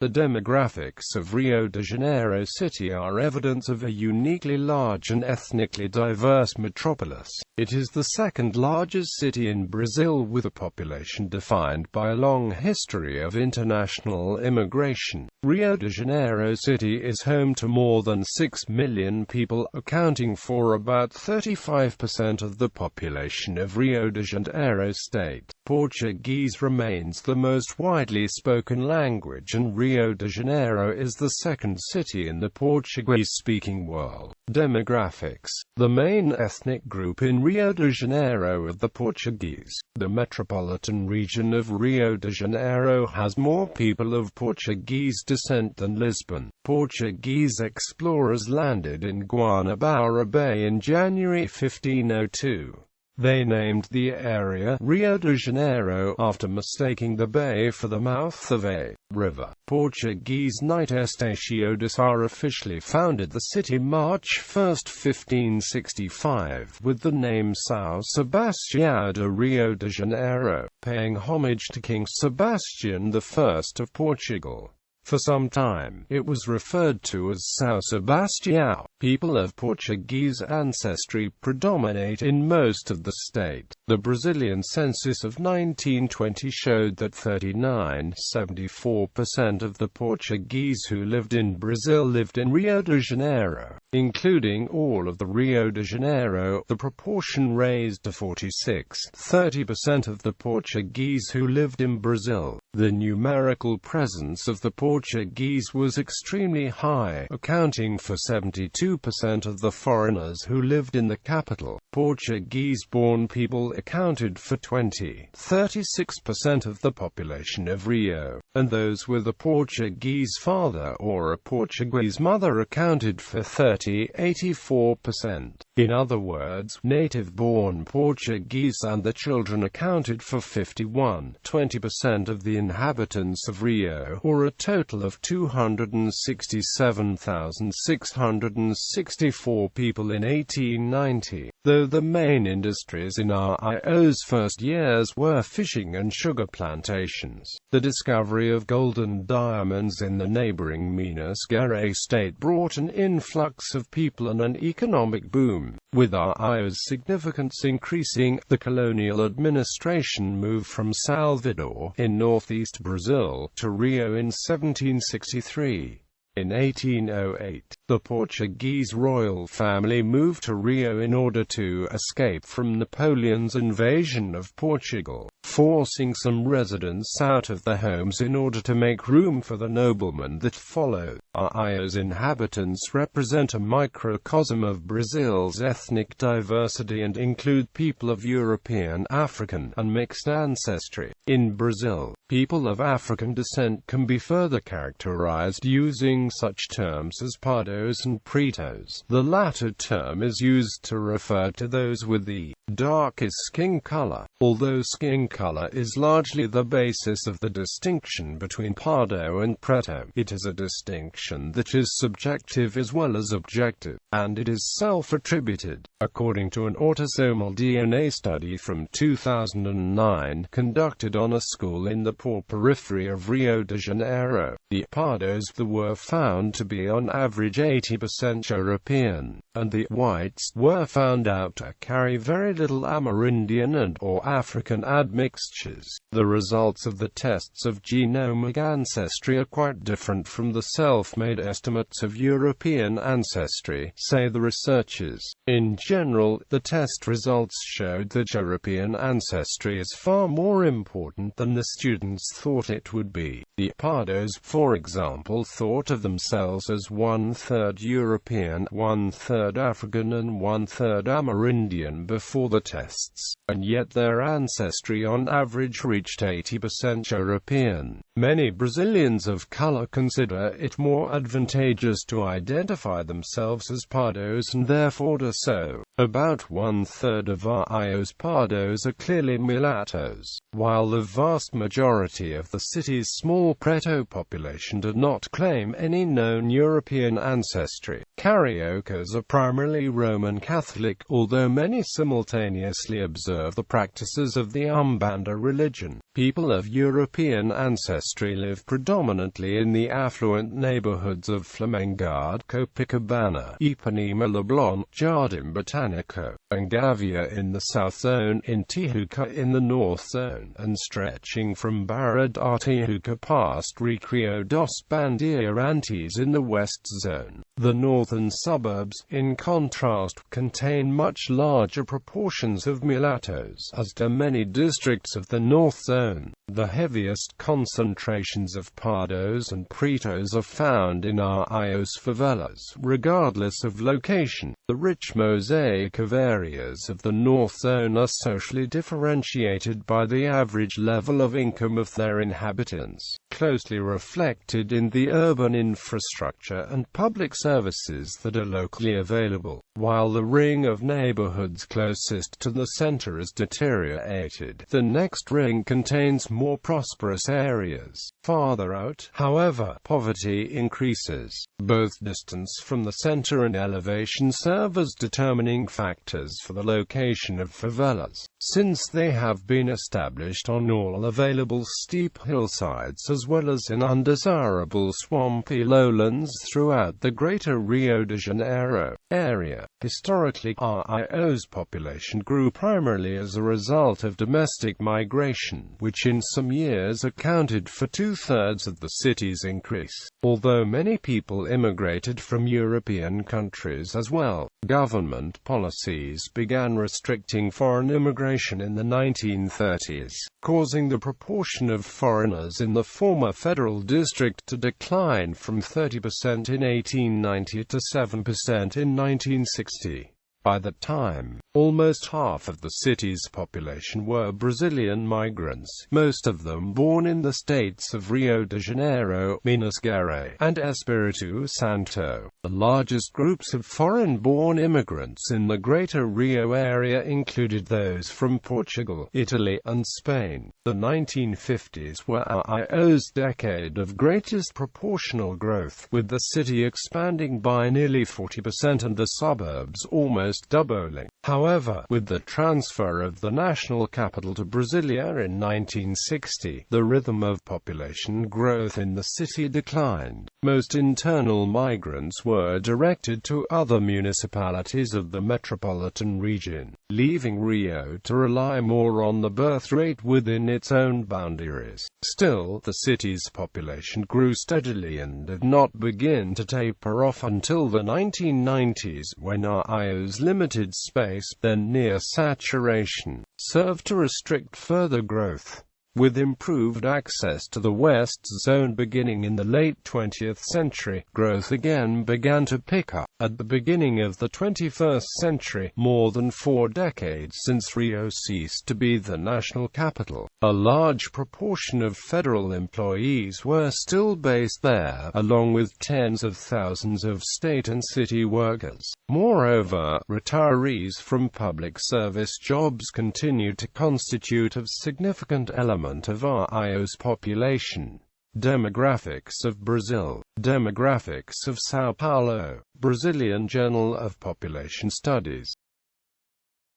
The demographics of Rio de Janeiro City are evidence of a uniquely large and ethnically diverse metropolis. It is the second largest city in Brazil, with a population defined by a long history of international immigration. Rio de Janeiro City is home to more than 6 million people, accounting for about 35% of the population of Rio de Janeiro State. Portuguese remains the most widely spoken language, and Rio de Janeiro is the second city in the Portuguese-speaking world. Demographics. The main ethnic group in Rio de Janeiro are the Portuguese. The metropolitan region of Rio de Janeiro has more people of Portuguese descent than Lisbon. Portuguese explorers landed in Guanabara Bay in January 1502. They named the area Rio de Janeiro after mistaking the bay for the mouth of a river. Portuguese knight Estácio de Sá officially founded the city March 1, 1565, with the name São Sebastião de Rio de Janeiro, paying homage to King Sebastian I of Portugal. For some time, it was referred to as São Sebastião. People of Portuguese ancestry predominate in most of the state. The Brazilian census of 1920 showed that 39.74% of the Portuguese who lived in Brazil lived in Rio de Janeiro. Including all of the Rio de Janeiro, the proportion raised to 46.30% of the Portuguese who lived in Brazil. The numerical presence of the Portuguese was extremely high, accounting for 72% of the foreigners who lived in the capital. Portuguese-born people accounted for 36% of the population of Rio, and those with a Portuguese father or a Portuguese mother accounted for 84%. In other words, native-born Portuguese and the children accounted for 20% of the inhabitants of Rio, or a total of 267,664 people in 1890. Though the main industries in Rio's first years were fishing and sugar plantations, the discovery of gold and diamonds in the neighboring Minas Gerais state brought an influx of people and an economic boom. With Rio's significance increasing, the colonial administration moved from Salvador, in northeast Brazil, to Rio in 1763. In 1808, the Portuguese royal family moved to Rio in order to escape from Napoleon's invasion of Portugal, forcing some residents out of their homes in order to make room for the noblemen that followed. Rio's inhabitants represent a microcosm of Brazil's ethnic diversity and include people of European, African, and mixed ancestry. In Brazil, people of African descent can be further characterized using such terms as pardos and pretos. The latter term is used to refer to those with the darkest skin color. Although skin color is largely the basis of the distinction between pardo and preto, it is a distinction that is subjective as well as objective, and it is self-attributed. According to an autosomal DNA study from 2009 conducted on a school in the poor periphery of Rio de Janeiro, the pardos were found to be on average 80% European, and the whites were found out to carry very little Amerindian and/or African admixtures. The results of the tests of genomic ancestry are quite different from the self-made estimates of European ancestry, say the researchers. In general, the test results showed that European ancestry is far more important than the students thought it would be. The pardos, for example, thought of themselves as 1/3 European, 1/3 African and 1/3 Amerindian before the tests, and yet their ancestry on average reached 80% European. Many Brazilians of color consider it more advantageous to identify themselves as pardos and therefore do so. About 1/3 of Rio's pardos are clearly mulattoes, while the vast majority of the city's small preto population do not claim any known European ancestry. Cariocas are primarily Roman Catholic, although many simultaneously observe the practices of the Umbanda religion. People of European ancestry live predominantly in the affluent neighborhoods of Flamengo, Copacabana, Ipanema, Leblon, Jardim Botanico, and Gavia in the South Zone, in Tijuca in the North Zone, and stretching from Barra da Tijuca past Recreio dos Bandeirantes in the West Zone. The northern suburbs, in contrast, contain much larger proportions of mulattoes, as do many districts of the North Zone. The heaviest concentrations of pardos and pretos are found in Rio's favelas, regardless of location. The rich mosaic of areas of the North Zone are socially differentiated by the average level of income of their inhabitants, closely reflected in the urban infrastructure and public services that are locally available, while the ring of neighborhoods closest to the center is deteriorated. The next ring contains more prosperous areas. Farther out, however, poverty increases. Both distance from the center and elevation serve as determining factors for the location of favelas, since they have been established on all available steep hillsides as well as in undesirable swampy lowlands throughout the greater Rio de Janeiro area. Historically, Rio's population grew primarily as a result of domestic migration, which in some years accounted for two-thirds of the city's increase. Although many people immigrated from European countries as well, government policies began restricting foreign immigration in the 1930s, causing the proportion of foreigners in the former federal district to decline from 30% in 1890 to 7% in 1960. By that time, almost half of the city's population were Brazilian migrants, most of them born in the states of Rio de Janeiro, Minas Gerais, and Espírito Santo. The largest groups of foreign-born immigrants in the Greater Rio area included those from Portugal, Italy, and Spain. The 1950s were Rio's decade of greatest proportional growth, with the city expanding by nearly 40% and the suburbs almost doubling. However, with the transfer of the national capital to Brasilia in 1960, the rhythm of population growth in the city declined. Most internal migrants were directed to other municipalities of the metropolitan region, leaving Rio to rely more on the birth rate within its own boundaries. Still, the city's population grew steadily and did not begin to taper off until the 1990s, when Rio's limited space, then near saturation, served to restrict further growth. With improved access to the West Zone beginning in the late 20th century, growth again began to pick up. At the beginning of the 21st century, more than 4 decades since Rio ceased to be the national capital, a large proportion of federal employees were still based there, along with tens of thousands of state and city workers. Moreover, retirees from public service jobs continued to constitute a significant element of Rio's population. Demographics of Brazil. Demographics of São Paulo. Brazilian Journal of Population Studies.